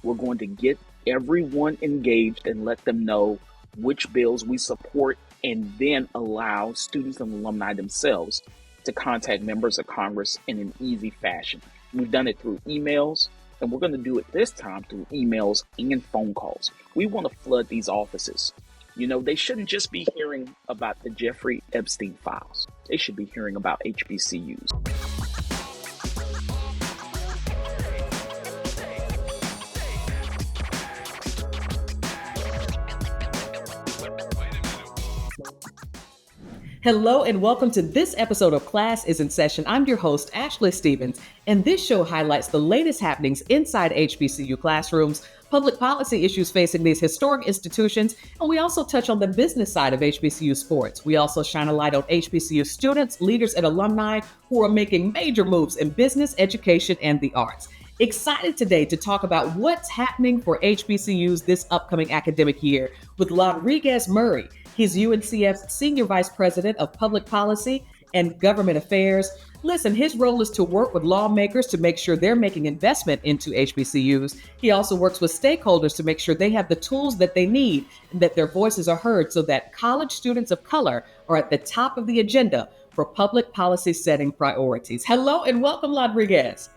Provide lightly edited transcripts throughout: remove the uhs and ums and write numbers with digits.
We're going to get everyone engaged and let them know which bills we support, and then allow students and alumni themselves to contact members of Congress in an easy fashion. We've done it through emails, and we're going to do it this time through emails and phone calls. We want to flood these offices. You know, they shouldn't just be hearing about the Jeffrey Epstein files. They should be hearing about HBCUs. Hello and welcome to this episode of Class is in Session. I'm your host, Ashley Stevens, and this show highlights the latest happenings inside HBCU classrooms, public policy issues facing these historic institutions, and we also touch on the business side of HBCU sports. We also shine a light on HBCU students, leaders, and alumni who are making major moves in business, education, and the arts. Excited today to talk about what's happening for HBCUs this upcoming academic year with Lodriguez Murray. He's UNCF Senior Vice President of Public Policy and Government Affairs. Listen, his role is to work with lawmakers to make sure they're making investment into HBCUs. He also works with stakeholders to make sure they have the tools that they need and that their voices are heard so that college students of color are at the top of the agenda for public policy setting priorities. Hello and welcome, Lodriguez.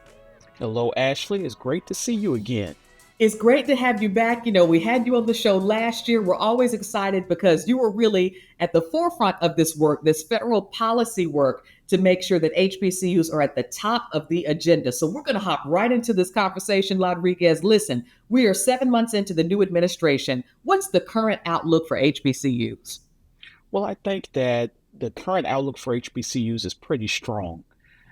Hello, Ashley. It's great to see you again. It's great to have you back. You know, we had you on the show last year. We're always excited because you were really at the forefront of this work, this federal policy work to make sure that HBCUs are at the top of the agenda. So we're going to hop right into this conversation, Lodriguez. Listen, we are 7 months into the new administration. What's the current outlook for HBCUs? Well, I think that the current outlook for HBCUs is pretty strong.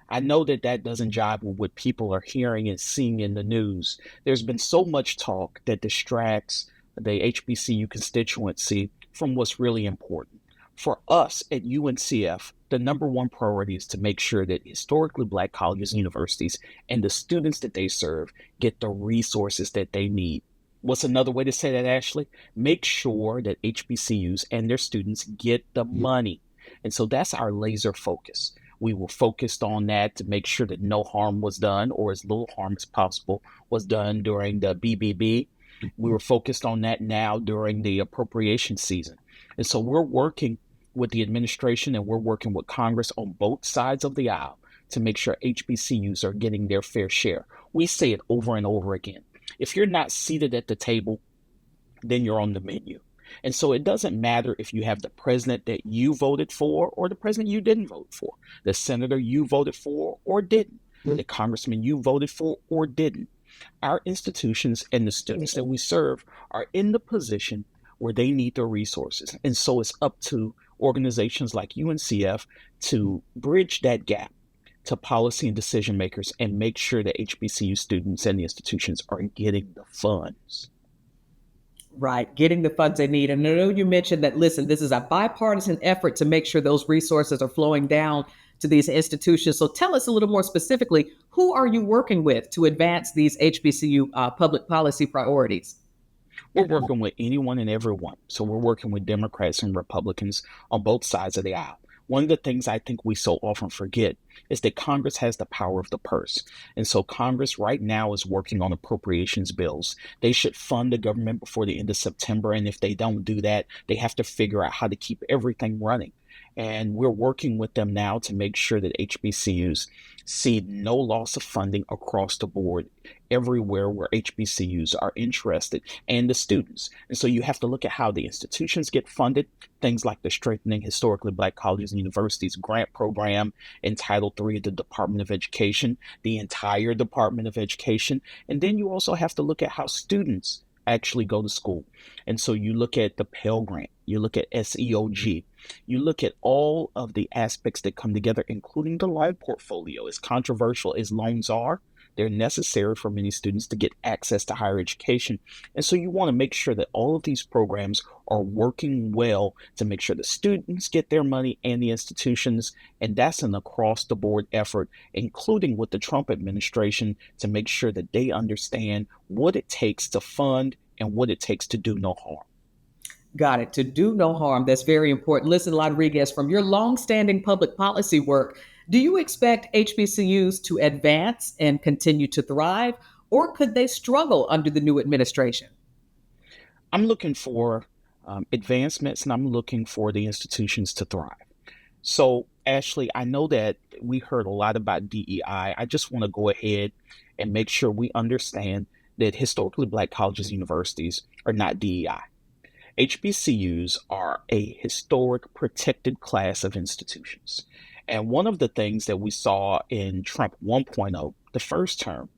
I know that that doesn't jive with what people are hearing and seeing in the news. There's been so much talk that distracts the HBCU constituency from what's really important. For us at UNCF, the number one priority is to make sure that historically Black colleges and universities and the students that they serve get the resources that they need. What's another way to say that, Ashley? Make sure that HBCUs and their students get the money. And so that's our laser focus. We were focused on that to make sure that no harm was done, or as little harm as possible was done during the BBB. We were focused on that now during the appropriation season. And so we're working with the administration and we're working with Congress on both sides of the aisle to make sure HBCUs are getting their fair share. We say it over and over again. If you're not seated at the table, then you're on the menu. And so it doesn't matter if you have the president that you voted for or the president you didn't vote for, the senator you voted for or didn't, the congressman you voted for or didn't. Our institutions and the students that we serve are in the position where they need the resources. And so it's up to organizations like UNCF to bridge that gap to policy and decision makers and make sure that HBCU students and the institutions are getting the funds. Right, getting the funds they need. And I know you mentioned that, listen, this is a bipartisan effort to make sure those resources are flowing down to these institutions. So tell us a little more specifically, who are you working with to advance these HBCU public policy priorities? We're working with anyone and everyone. So we're working with Democrats and Republicans on both sides of the aisle. One of the things I think we so often forget is that Congress has the power of the purse. And so Congress right now is working on appropriations bills. They should fund the government before the end of September. And if they don't do that, they have to figure out how to keep everything running. And we're working with them now to make sure that HBCUs see no loss of funding across the board everywhere where HBCUs are interested and the students. And so you have to look at how the institutions get funded, things like the Strengthening Historically Black Colleges and Universities grant program in Title III of the Department of Education, the entire Department of Education. And then you also have to look at how students actually go to school. And so you look at the Pell Grant, you look at SEOG, you look at all of the aspects that come together, including the loan portfolio. As controversial as loans are, they're necessary for many students to get access to higher education. And so you want to make sure that all of these programs are working well to make sure the students get their money and the institutions. And that's an across the board effort, including with the Trump administration, to make sure that they understand what it takes to fund and what it takes to do no harm. Got it. To do no harm. That's very important. Listen, Lodriguez, from your longstanding public policy work, do you expect HBCUs to advance and continue to thrive? or could they struggle under the new administration? I'm looking for advancements and I'm looking for the institutions to thrive. So, Ashley, I know that we heard a lot about DEI. I just want to go ahead and make sure we understand that historically Black colleges and universities are not DEI. HBCUs are a historic protected class of institutions. And one of the things that we saw in Trump 1.0, the first term,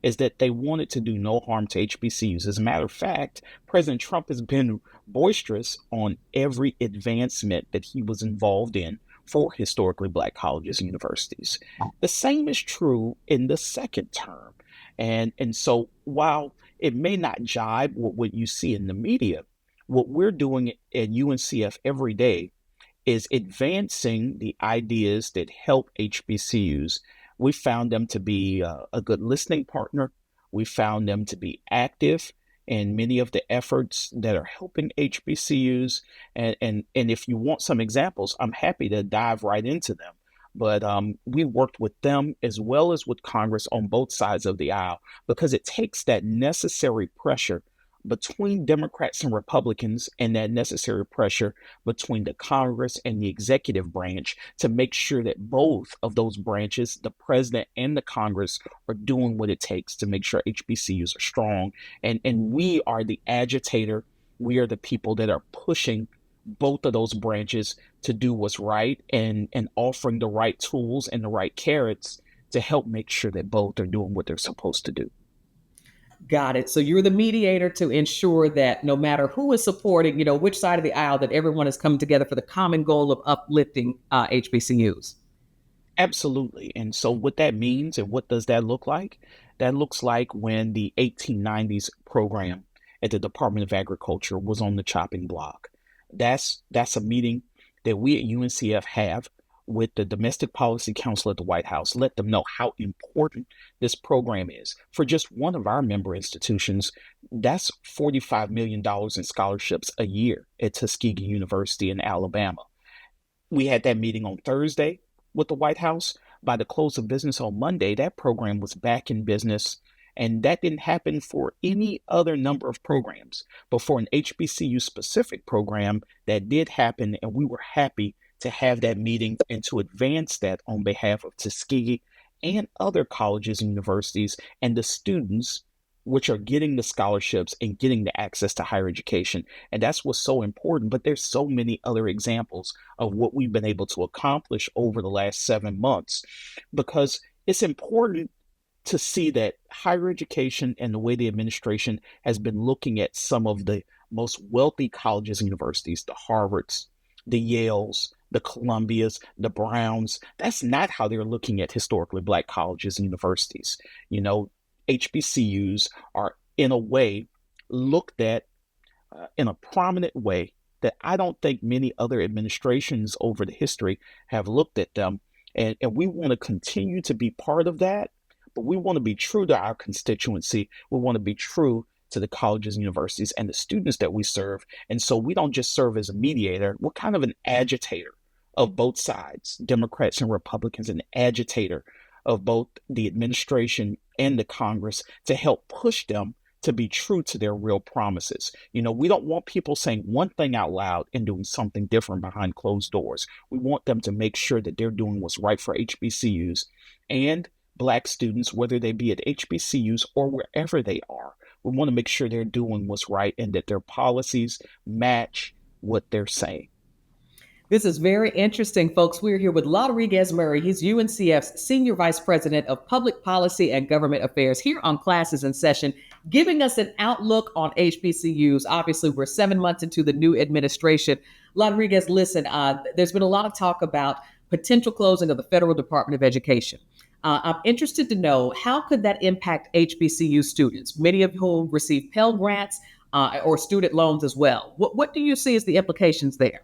is that they wanted to do no harm to HBCUs. As a matter of fact, President Trump has been boisterous on every advancement that he was involved in for historically Black colleges and universities. The same is true in the second term. And so while it may not jibe with what you see in the media, what we're doing at UNCF every day is advancing the ideas that help HBCUs. We found them to be a good listening partner. We found them to be active in many of the efforts that are helping HBCUs. And if you want some examples, I'm happy to dive right into them. But we worked with them as well as with Congress on both sides of the aisle because it takes that necessary pressure between Democrats and Republicans and that necessary pressure between the Congress and the executive branch to make sure that both of those branches, the president and the Congress, are doing what it takes to make sure HBCUs are strong. And we are the agitator. We are the people that are pushing both of those branches to do what's right and offering the right tools and the right carrots to help make sure that both are doing what they're supposed to do. Got it. So you're the mediator to ensure that no matter who is supporting, which side of the aisle, that everyone is coming together for the common goal of uplifting HBCUs. Absolutely. And so what that means and what does that look like? That looks like when the 1890s program at the Department of Agriculture was on the chopping block. That's a meeting that we at UNCF have with the Domestic Policy Council at the White House, let them know how important this program is. For just one of our member institutions, that's $45 million in scholarships a year at Tuskegee University in Alabama. We had that meeting on Thursday with the White House. By the close of business on Monday, that program was back in business. And that didn't happen for any other number of programs. But for an HBCU specific program, that did happen. And we were happy to have that meeting and to advance that on behalf of Tuskegee and other colleges and universities and the students which are getting the scholarships and getting the access to higher education. And that's what's so important. But there's so many other examples of what we've been able to accomplish over the last 7 months, because it's important to see that higher education and the way the administration has been looking at some of the most wealthy colleges and universities, the Harvards, the Yales, the Columbias, the Browns. That's not how they're looking at historically Black colleges and universities. HBCUs are in a way looked at in a prominent way that I don't think many other administrations over the history have looked at them. And we want to continue to be part of that, but we want to be true to our constituency. We want to be true to the colleges and universities and the students that we serve. And so we don't just serve as a mediator, we're kind of an agitator of both sides, Democrats and Republicans, an agitator of both the administration and the Congress to help push them to be true to their real promises. We don't want people saying one thing out loud and doing something different behind closed doors. We want them to make sure that they're doing what's right for HBCUs and Black students, whether they be at HBCUs or wherever they are. We want to make sure they're doing what's right and that their policies match what they're saying. This is very interesting, folks. We're here with Lodriguez Murray. He's UNCF's Senior Vice President of Public Policy and Government Affairs here on Classes in Session, giving us an outlook on HBCUs. Obviously, we're 7 months into the new administration. Lodriguez, listen, there's been a lot of talk about potential closing of the Federal Department of Education. I'm interested to know, how could that impact HBCU students, many of whom receive Pell Grants or student loans as well? What do you see as the implications there?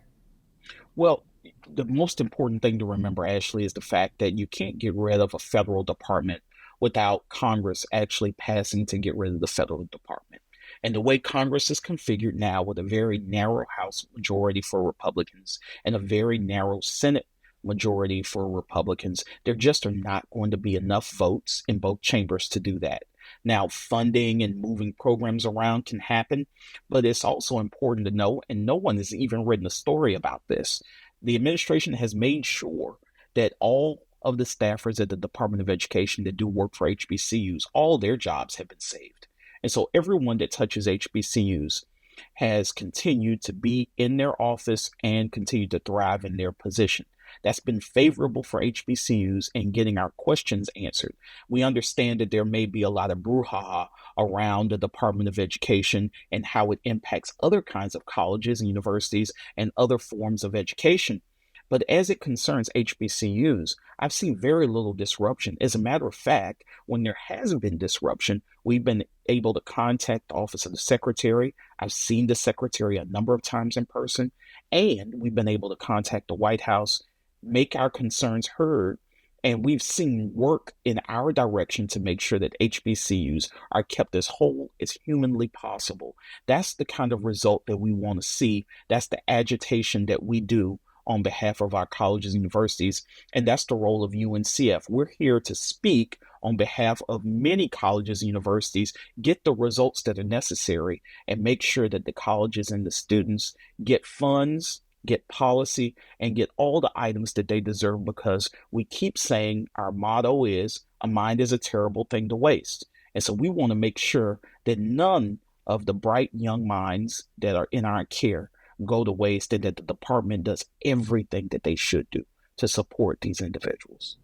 Well, the most important thing to remember, Ashley, is the fact that you can't get rid of a federal department without Congress actually passing to get rid of the federal department. And the way Congress is configured now, with a very narrow House majority for Republicans and a very narrow Senate majority for Republicans, there just are not going to be enough votes in both chambers to do that. Now, funding and moving programs around can happen, but it's also important to know, and no one has even written a story about this. The administration has made sure that all of the staffers at the Department of Education that do work for HBCUs, all their jobs have been saved. And so everyone that touches HBCUs has continued to be in their office and continue to thrive in their position. That's been favorable for HBCUs in getting our questions answered. We understand that there may be a lot of brouhaha around the Department of Education and how it impacts other kinds of colleges and universities and other forms of education. But as it concerns HBCUs, I've seen very little disruption. As a matter of fact, when there has been disruption, we've been able to contact the Office of the Secretary. I've seen the Secretary a number of times in person, and we've been able to contact the White House, make our concerns heard, and we've seen work in our direction to make sure that HBCUs are kept as whole as humanly possible. That's the kind of result that we want to see. That's the agitation that we do on behalf of our colleges and universities, and that's the role of UNCF. We're here to speak on behalf of many colleges and universities, get the results that are necessary, and make sure that the colleges and the students get funds, get policy, and get all the items that they deserve, because we keep saying our motto is, a mind is a terrible thing to waste. And so we want to make sure that none of the bright young minds that are in our care go to waste, and that the department does everything that they should do to support these individuals.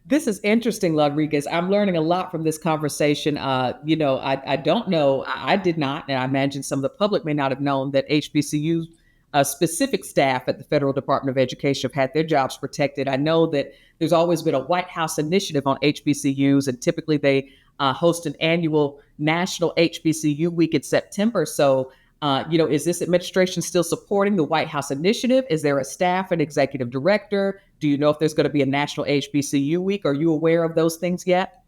This is interesting, Lodriguez. I'm learning a lot from this conversation. I don't know. I did not, and I imagine some of the public may not have known that HBCU specific staff at the Federal Department of Education have had their jobs protected. I know that there's always been a White House initiative on HBCUs, and typically they host an annual National HBCU Week in September. So is this administration still supporting the White House initiative? Is there a staff and executive director? Do you know if there's going to be a National HBCU Week? Are you aware of those things yet?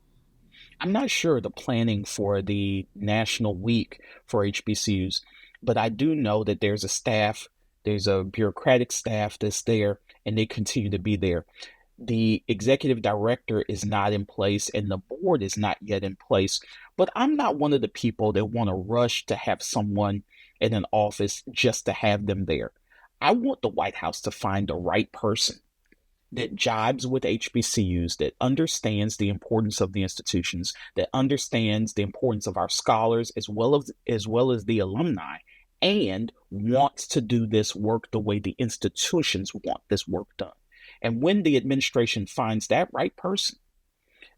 I'm not sure the planning for the National Week for HBCUs, but I do know that there's a staff, there's a bureaucratic staff that's there, and they continue to be there. The executive director is not in place and the board is not yet in place. But I'm not one of the people that want to rush to have someone in an office just to have them there. I want the White House to find the right person that jibes with HBCUs, that understands the importance of the institutions, that understands the importance of our scholars as well as the alumni, and wants to do this work the way the institutions want this work done. And when the administration finds that right person,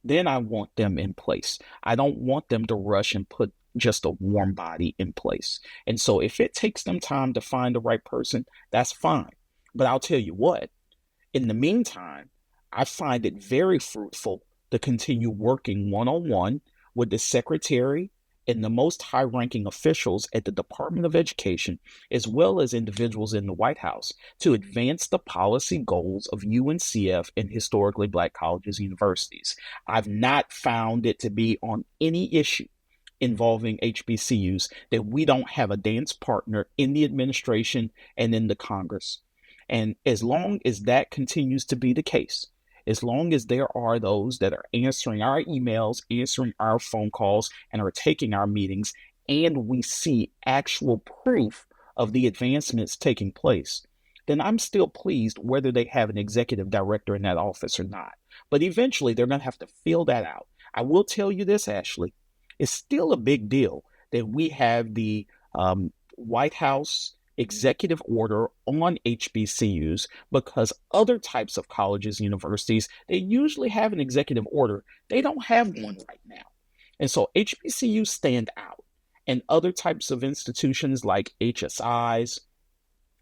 then I want them in place. I don't want them to rush and put just a warm body in place. And so if it takes them time to find the right person, that's fine. But I'll tell you what, in the meantime, I find it very fruitful to continue working one-on-one with the secretary and the most high-ranking officials at the Department of Education, as well as individuals in the White House, to advance the policy goals of UNCF and historically Black colleges and universities. I've not found it to be on any issue involving HBCUs that we don't have a dance partner in the administration and in the Congress. And as long as that continues to be the case, as long as there are those that are answering our emails, answering our phone calls, and are taking our meetings, and we see actual proof of the advancements taking place, then I'm still pleased whether they have an executive director in that office or not. But eventually, they're going to have to fill that out. I will tell you this, Ashley, it's still a big deal that we have the White House executive order on HBCUs, because other types of colleges and universities, they usually have an executive order. They don't have one right now. And so HBCUs stand out. And other types of institutions like HSIs,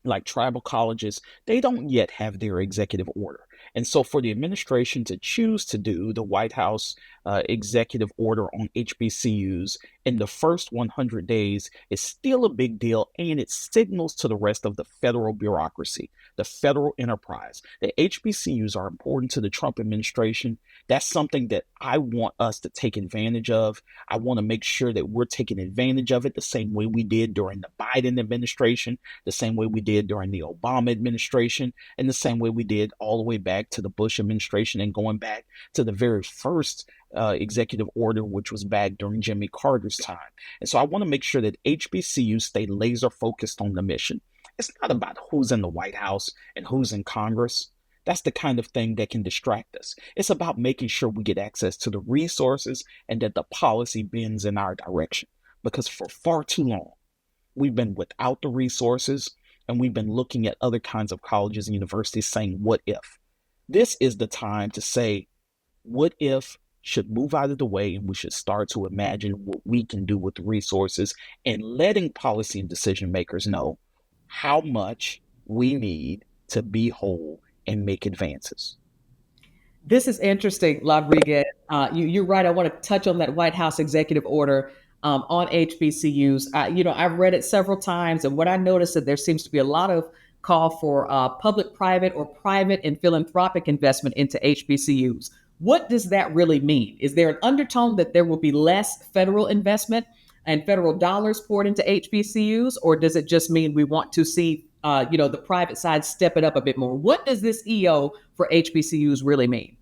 like tribal colleges, they don't yet have their executive order. And so for the administration to choose to do the White House executive order on HBCUs in the first 100 days is still a big deal, and it signals to the rest of the federal bureaucracy, the federal enterprise, that HBCUs are important to the Trump administration. That's something that I want us to take advantage of. I want to make sure that we're taking advantage of it the same way we did during the Biden administration, the same way we did during the Obama administration, and the same way we did all the way back to the Bush administration and going back to the very first executive order, which was back during Jimmy Carter's time. And so I want to make sure that HBCUs stay laser focused on the mission. It's not about who's in the White House and who's in Congress. That's the kind of thing that can distract us. It's about making sure we get access to the resources and that the policy bends in our direction. Because for far too long, we've been without the resources and we've been looking at other kinds of colleges and universities saying, what if? This is the time to say, what if should move out of the way and we should start to imagine what we can do with the resources and letting policy and decision makers know how much we need to be whole and make advances. This is interesting, Lodriguez. You're right. I want to touch on that White House executive order on HBCUs. I've read it several times, and what I noticed that there seems to be a lot of call for public-private or private and philanthropic investment into HBCUs. What does that really mean? Is there an undertone that there will be less federal investment and federal dollars poured into HBCUs, or does it just mean we want to see the private side step it up a bit more? What does this EO for HBCUs really mean?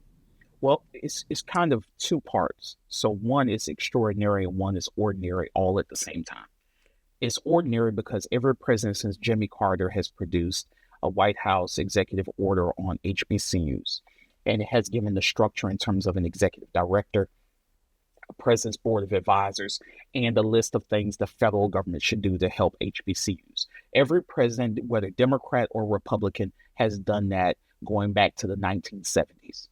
Well, it's kind of two parts. So one is extraordinary and one is ordinary all at the same time. It's ordinary because every president since Jimmy Carter has produced a White House executive order on HBCUs. And it has given the structure in terms of an executive director, a president's board of advisors, and a list of things the federal government should do to help HBCUs. Every president, whether Democrat or Republican, has done that going back to the 1970s.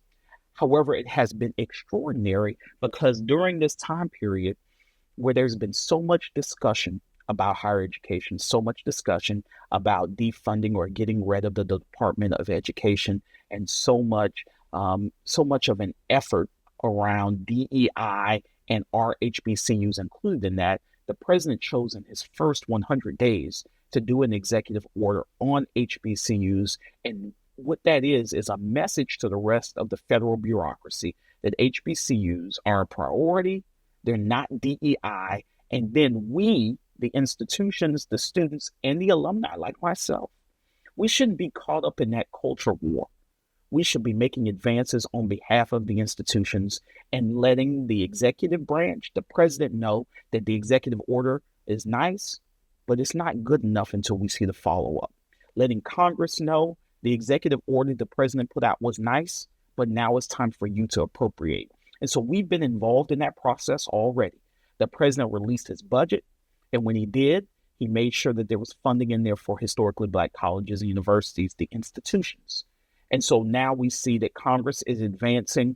However, it has been extraordinary because during this time period where there's been so much discussion about higher education, so much discussion about defunding or getting rid of the Department of Education, and so much of an effort around DEI and our HBCUs included in that, the president chose in his first 100 days to do an executive order on HBCUs. And what that is a message to the rest of the federal bureaucracy that HBCUs are a priority, they're not DEI, and then we, the institutions, the students, and the alumni like myself, we shouldn't be caught up in that culture war. We should be making advances on behalf of the institutions and letting the executive branch, the president, know that the executive order is nice, but it's not good enough until we see the follow-up. Letting Congress know the executive order the president put out was nice, but now it's time for you to appropriate. And so we've been involved in that process already. The president released his budget, and when he did, he made sure that there was funding in there for historically Black colleges and universities, the institutions. And so now we see that Congress is advancing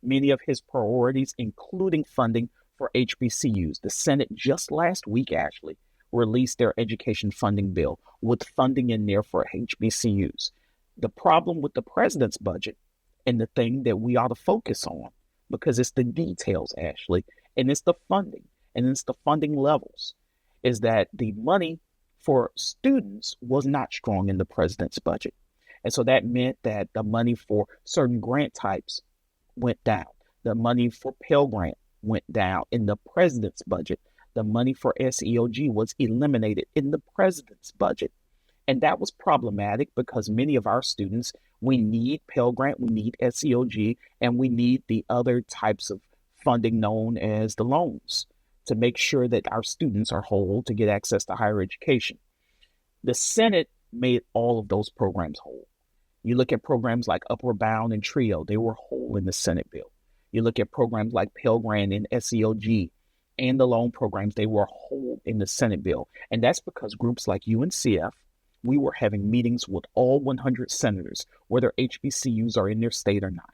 many of his priorities, including funding for HBCUs. The Senate just last week actually released their education funding bill with funding in there for HBCUs. The problem with the president's budget, and the thing that we ought to focus on, because it's the details, Ashley, and it's the funding, and it's the funding levels, is that the money for students was not strong in the president's budget. And so that meant that the money for certain grant types went down. The money for Pell Grant went down in the president's budget. The money for SEOG was eliminated in the president's budget. And that was problematic because many of our students, we need Pell Grant, we need SEOG, and we need the other types of funding known as the loans to make sure that our students are whole to get access to higher education. The Senate made all of those programs whole. You look at programs like Upward Bound and TRIO, they were whole in the Senate bill. You look at programs like Pell Grant and SEOG and the loan programs, they were whole in the Senate bill. And that's because groups like UNCF, we were having meetings with all 100 senators, whether HBCUs are in their state or not.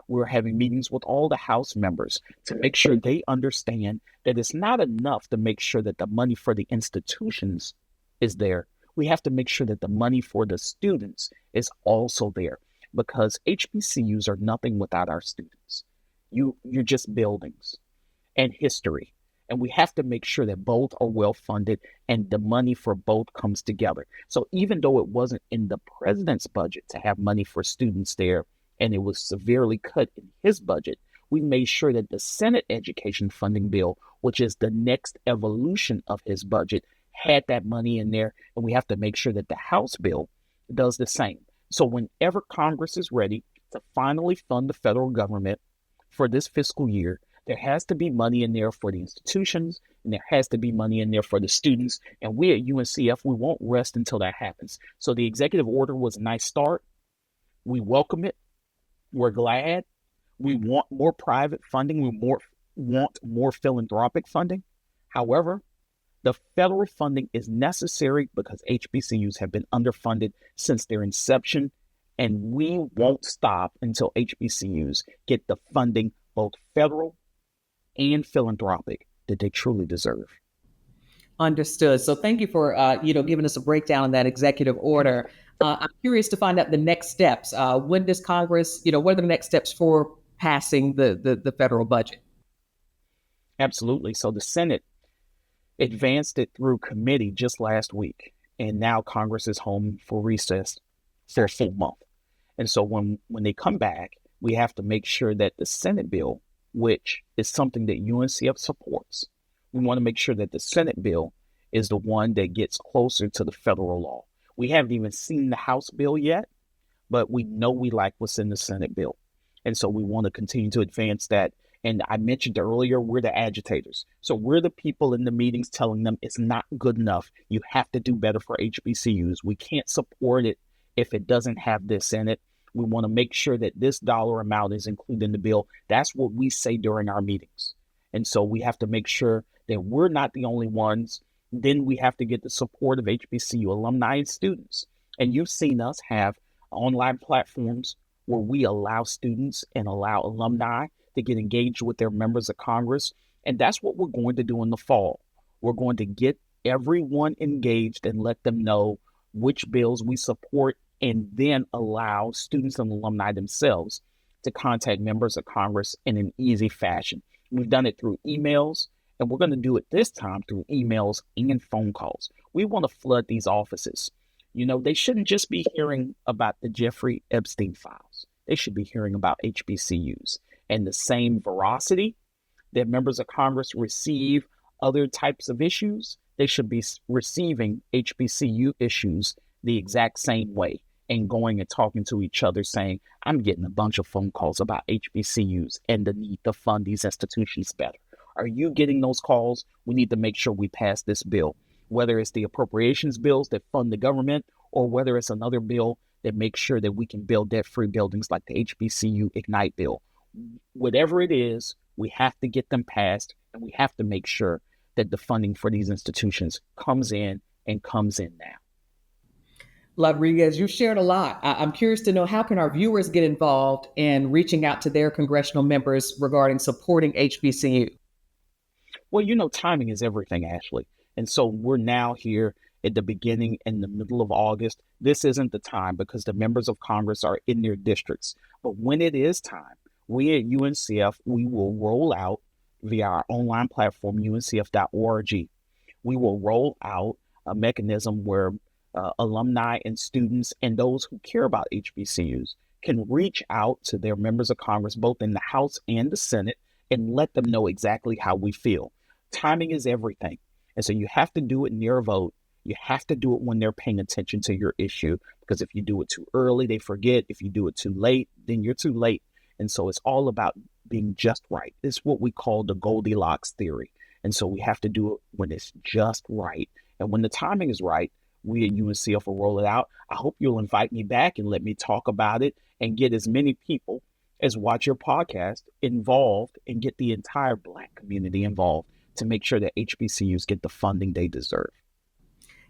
We were having meetings with all the House members to make sure they understand that it's not enough to make sure that the money for the institutions is there. We have to make sure that the money for the students is also there, because HBCUs are nothing without our students. You're just buildings and history. And we have to make sure that both are well funded and the money for both comes together. So even though it wasn't in the president's budget to have money for students there, and it was severely cut in his budget, we made sure that the Senate education funding bill, which is the next evolution of his budget, had that money in there. And we have to make sure that the House bill does the same. So whenever Congress is ready to finally fund the federal government for this fiscal year, There has to be money in there for the institutions, and there has to be money in there for the students. And we at UNCF, we won't rest until that happens. So the executive order was a nice start. We welcome it. We're glad. We want more private funding. Want more philanthropic funding. However, the federal funding is necessary because HBCUs have been underfunded since their inception, and we won't stop until HBCUs get the funding, both federal and philanthropic, that they truly deserve. Understood. So thank you for giving us a breakdown on that executive order. I'm curious to find out the next steps. When does Congress, what are the next steps for passing the federal budget? Absolutely. So the Senate advanced it through committee just last week, and now Congress is home for recess for a full month. And so when they come back, we have to make sure that the Senate bill, which is something that UNCF supports, we want to make sure that the Senate bill is the one that gets closer to the federal law. We haven't even seen the House bill yet, but we know we like what's in the Senate bill. And so we want to continue to advance that. And I mentioned earlier, we're the agitators. So we're the people in the meetings telling them it's not good enough. You have to do better for HBCUs. We can't support it if it doesn't have this in it. We want to make sure that this dollar amount is included in the bill. That's what we say during our meetings. And so we have to make sure that we're not the only ones. Then we have to get the support of HBCU alumni and students. And you've seen us have online platforms where we allow students and allow alumni to get engaged with their members of Congress. And that's what we're going to do in the fall. We're going to get everyone engaged and let them know which bills we support, and then allow students and alumni themselves to contact members of Congress in an easy fashion. We've done it through emails, and we're going to do it this time through emails and phone calls. We want to flood these offices. They shouldn't just be hearing about the Jeffrey Epstein files. They should be hearing about HBCUs. And the same veracity that members of Congress receive other types of issues, they should be receiving HBCU issues the exact same way, and going and talking to each other saying, I'm getting a bunch of phone calls about HBCUs and the need to fund these institutions better. Are you getting those calls? We need to make sure we pass this bill, whether it's the appropriations bills that fund the government, or whether it's another bill that makes sure that we can build debt-free buildings like the HBCU Ignite bill. Whatever it is, we have to get them passed, and we have to make sure that the funding for these institutions comes in and comes in now. Lodriguez, you shared a lot. I'm curious to know, how can our viewers get involved in reaching out to their congressional members regarding supporting HBCU? Well, timing is everything, Ashley. And so we're now here at the beginning and the middle of August. This isn't the time because the members of Congress are in their districts. But when it is time, we at UNCF, we will roll out via our online platform, uncf.org. We will roll out a mechanism where alumni and students and those who care about HBCUs can reach out to their members of Congress, both in the House and the Senate, and let them know exactly how we feel. Timing is everything. And so you have to do it near a vote. You have to do it when they're paying attention to your issue, because if you do it too early, they forget. If you do it too late, then you're too late. And so it's all about being just right. It's what we call the Goldilocks theory. And so we have to do it when it's just right. And when the timing is right, we at UNCF will roll it out. I hope you'll invite me back and let me talk about it and get as many people as watch your podcast involved, and get the entire Black community involved to make sure that HBCUs get the funding they deserve.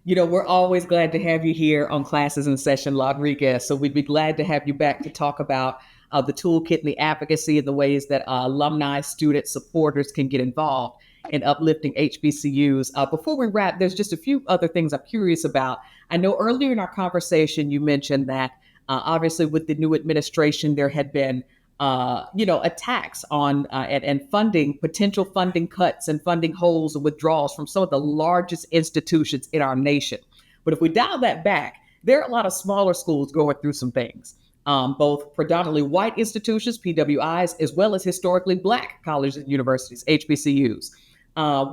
We're always glad to have you here on Classes in Session, Lodriguez. So we'd be glad to have you back to talk about the toolkit and the advocacy and the ways that alumni, student supporters can get involved in uplifting HBCUs. Before we wrap, there's just a few other things I'm curious about. I know earlier in our conversation, you mentioned that obviously with the new administration, there had been attacks on and funding, potential funding cuts and funding holes and withdrawals from some of the largest institutions in our nation. But if we dial that back, there are a lot of smaller schools going through some things, both predominantly white institutions, PWIs, as well as historically Black colleges and universities, HBCUs.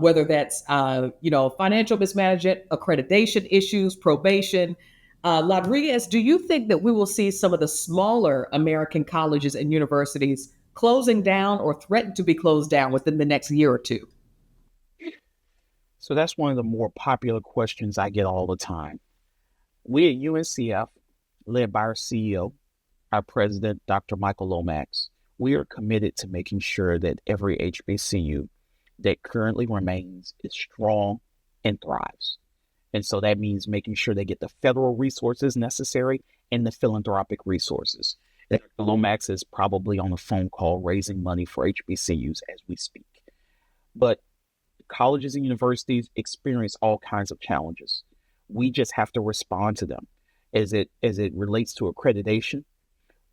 Whether that's, financial mismanagement, accreditation issues, probation. Lodriguez, do you think that we will see some of the smaller American colleges and universities closing down or threatened to be closed down within the next year or two? So that's one of the more popular questions I get all the time. We at UNCF, led by our CEO, our president, Dr. Michael Lomax, we are committed to making sure that every HBCU that currently remains is strong and thrives. And so that means making sure they get the federal resources necessary and the philanthropic resources. Dr. Lomax is probably on a phone call raising money for HBCUs as we speak. But colleges and universities experience all kinds of challenges. We just have to respond to them. As it relates to accreditation,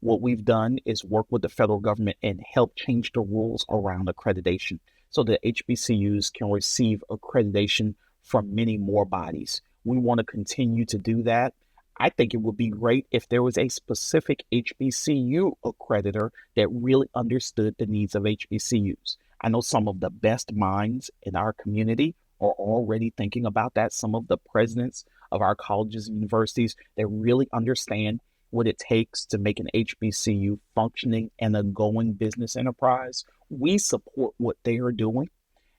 what we've done is work with the federal government and help change the rules around accreditation so that HBCUs can receive accreditation from many more bodies. We want to continue to do that. I think it would be great if there was a specific HBCU accreditor that really understood the needs of HBCUs. I know some of the best minds in our community are already thinking about that. Some of the presidents of our colleges and universities that really understand what it takes to make an HBCU functioning and a going business enterprise. We support what they are doing.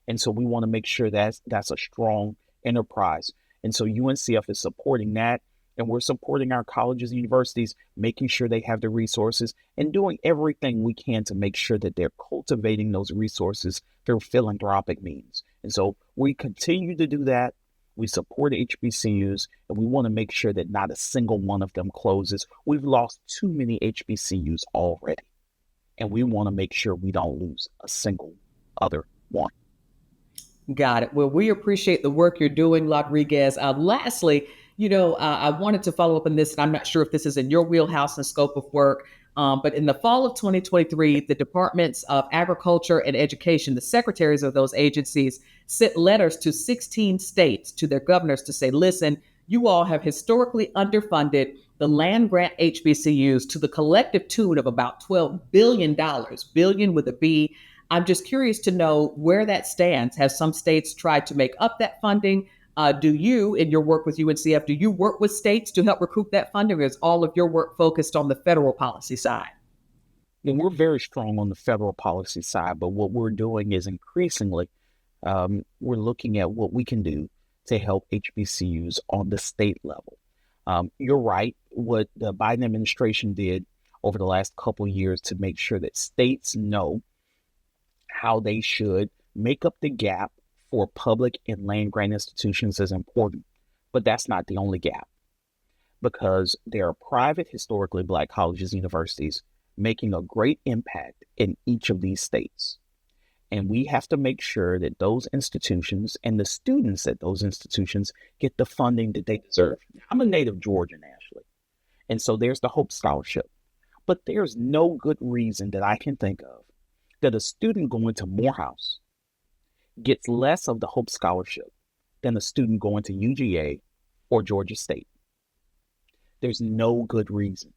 And so we want to make sure that's a strong enterprise. And so UNCF is supporting that. And we're supporting our colleges and universities, making sure they have the resources and doing everything we can to make sure that they're cultivating those resources through philanthropic means. And so we continue to do that. We support HBCUs, and we want to make sure that not a single one of them closes. We've lost too many HBCUs already, and we want to make sure we don't lose a single other one. Got it. Well, we appreciate the work you're doing, Lodriguez. Lastly, I wanted to follow up on this, and I'm not sure if this is in your wheelhouse and scope of work, but in the fall of 2023, the Departments of Agriculture and Education, the secretaries of those agencies, sent letters to 16 states, to their governors, to say, listen, you all have historically underfunded the land grant HBCUs to the collective tune of about $12 billion, billion with a B. I'm just curious to know where that stands. Have some states tried to make up that funding? Do you, in your work with UNCF, do you work with states to help recoup that funding, or is all of your work focused on the federal policy side? And we're very strong on the federal policy side, but what we're doing is increasingly, we're looking at what we can do to help HBCUs on the state level. You're right. What the Biden administration did over the last couple of years to make sure that states know how they should make up the gap for public and land grant institutions is important. But that's not the only gap, because there are private, historically Black colleges and universities making a great impact in each of these states. And we have to make sure that those institutions and the students at those institutions get the funding that they deserve. I'm a native Georgian, Ashley. And so there's the Hope Scholarship. But there's no good reason that I can think of that a student going to Morehouse gets less of the Hope Scholarship than a student going to UGA or Georgia State. There's no good reason.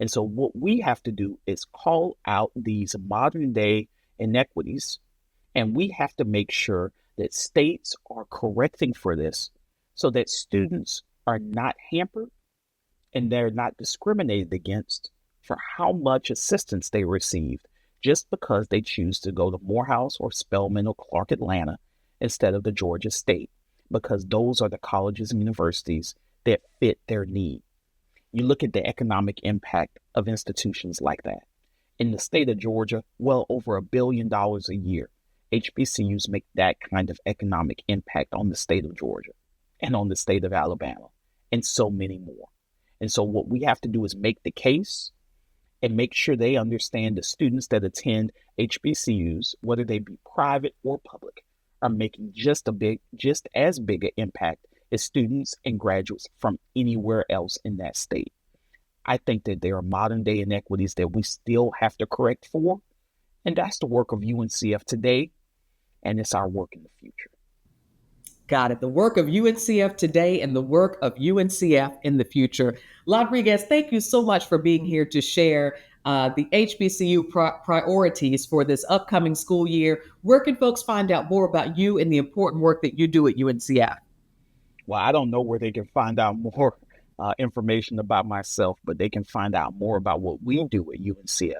And so what we have to do is call out these modern day inequities, and we have to make sure that states are correcting for this so that students are not hampered and they're not discriminated against for how much assistance they received just because they choose to go to Morehouse or Spelman or Clark Atlanta instead of the Georgia State, because those are the colleges and universities that fit their need. You look at the economic impact of institutions like that. In the state of Georgia, well over $1 billion a year. HBCUs make that kind of economic impact on the state of Georgia and on the state of Alabama and so many more. And so what we have to do is make the case and make sure they understand the students that attend HBCUs, whether they be private or public, are making just as big an impact as students and graduates from anywhere else in that state. I think that there are modern day inequities that we still have to correct for, and that's the work of UNCF today, and it's our work in the future. Got it. The work of UNCF today and the work of UNCF in the future. Lodriguez, thank you so much for being here to share the HBCU priorities for this upcoming school year. Where can folks find out more about you and the important work that you do at UNCF? Well, I don't know where they can find out more information about myself, but they can find out more about what we do at UNCF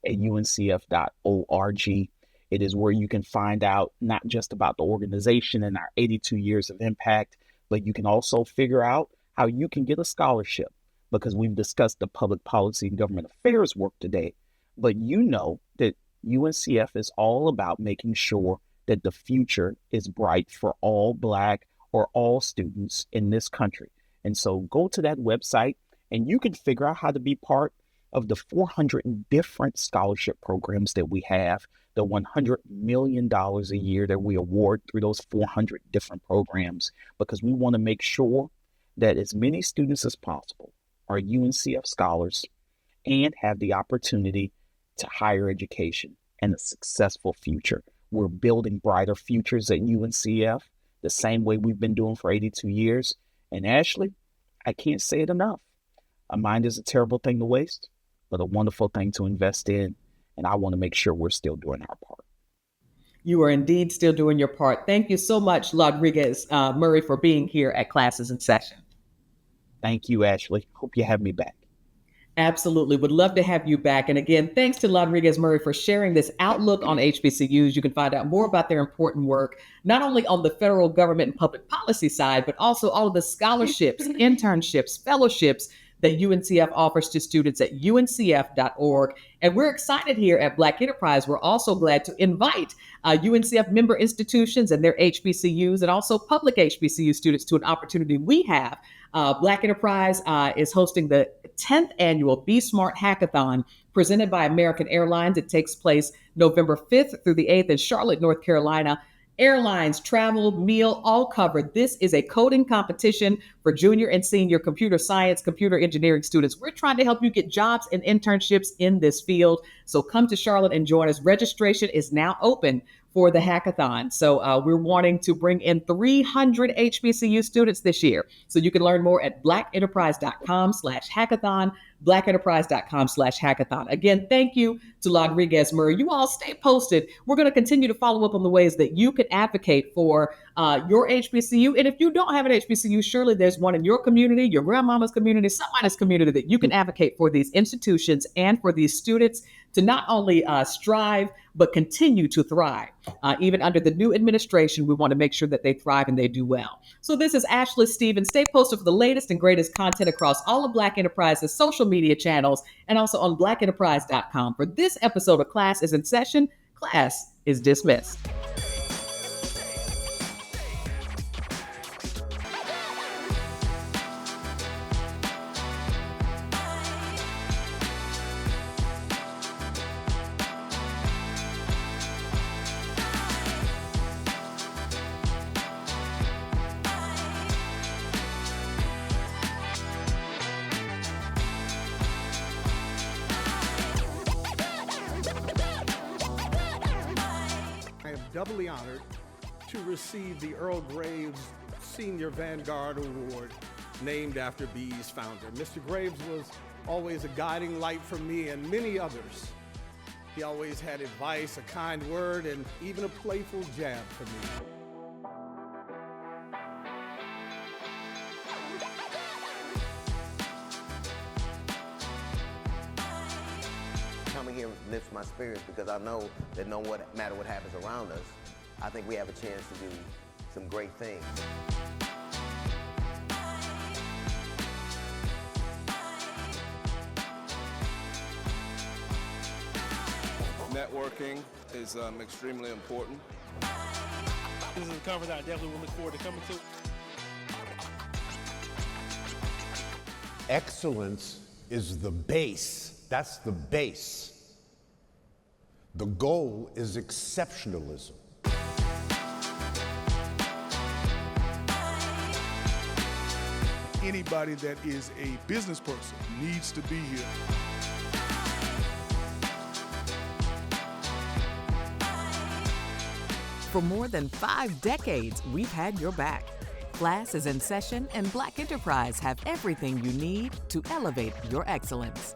at uncf.org. It is where you can find out not just about the organization and our 82 years of impact, but you can also figure out how you can get a scholarship, because we've discussed the public policy and government affairs work today. But you know that UNCF is all about making sure that the future is bright for all Black or all students in this country. And so go to that website and you can figure out how to be part of the 400 different scholarship programs that we have, the $100 million a year that we award through those 400 different programs, because we want to make sure that as many students as possible are UNCF scholars and have the opportunity to higher education and a successful future. We're building brighter futures at UNCF the same way we've been doing for 82 years. And Ashley, I can't say it enough. A mind is a terrible thing to waste, but a wonderful thing to invest in. And I want to make sure we're still doing our part. You are indeed still doing your part. Thank you so much, Lodriguez Murray, for being here at Classes in Session. Thank you, Ashley. Hope you have me back. Absolutely. Would love to have you back. And again, thanks to Lodriguez Murray for sharing this outlook on HBCUs. You can find out more about their important work, not only on the federal government and public policy side, but also all of the scholarships, internships, fellowships that UNCF offers to students at uncf.org. And we're excited here at Black Enterprise. We're also glad to invite UNCF member institutions and their HBCUs and also public HBCU students to an opportunity we have. Black Enterprise is hosting the 10th annual Be Smart Hackathon presented by American Airlines. It takes place November 5th through the 8th in Charlotte, North Carolina. Airlines, travel, meal, all covered. This is a coding competition for junior and senior computer science, computer engineering students. We're trying to help you get jobs and internships in this field. So come to Charlotte and join us. Registration is now open for the hackathon. So we're wanting to bring in 300 HBCU students this year. So you can learn more at blackenterprise.com/hackathon, blackenterprise.com/hackathon. Again, thank you to Lodriguez Murray. You all stay posted. We're going to continue to follow up on the ways that you can advocate for your HBCU. And if you don't have an HBCU, surely there's one in your community, your grandmama's community, somebody's community that you can advocate for these institutions and for these students to not only strive, but continue to thrive. Even under the new administration, we want to make sure that they thrive and they do well. So this is Ashley Stevens. Stay posted for the latest and greatest content across all of Black Enterprise's social media channels and also on blackenterprise.com. For this episode of Class is in Session, class is dismissed. Doubly honored to receive the Earl Graves Senior Vanguard Award named after B's founder. Mr. Graves was always a guiding light for me and many others. He always had advice, a kind word, and even a playful jab for me. Coming here lifts my spirits because I know that no matter what happens around us, I think we have a chance to do some great things. Networking is extremely important. This is a conference I definitely will look forward to coming to. Excellence is the base. That's the base. The goal is exceptionalism. Anybody that is a business person needs to be here. For more than 5 decades, we've had your back. Class is in Session, and Black Enterprise have everything you need to elevate your excellence.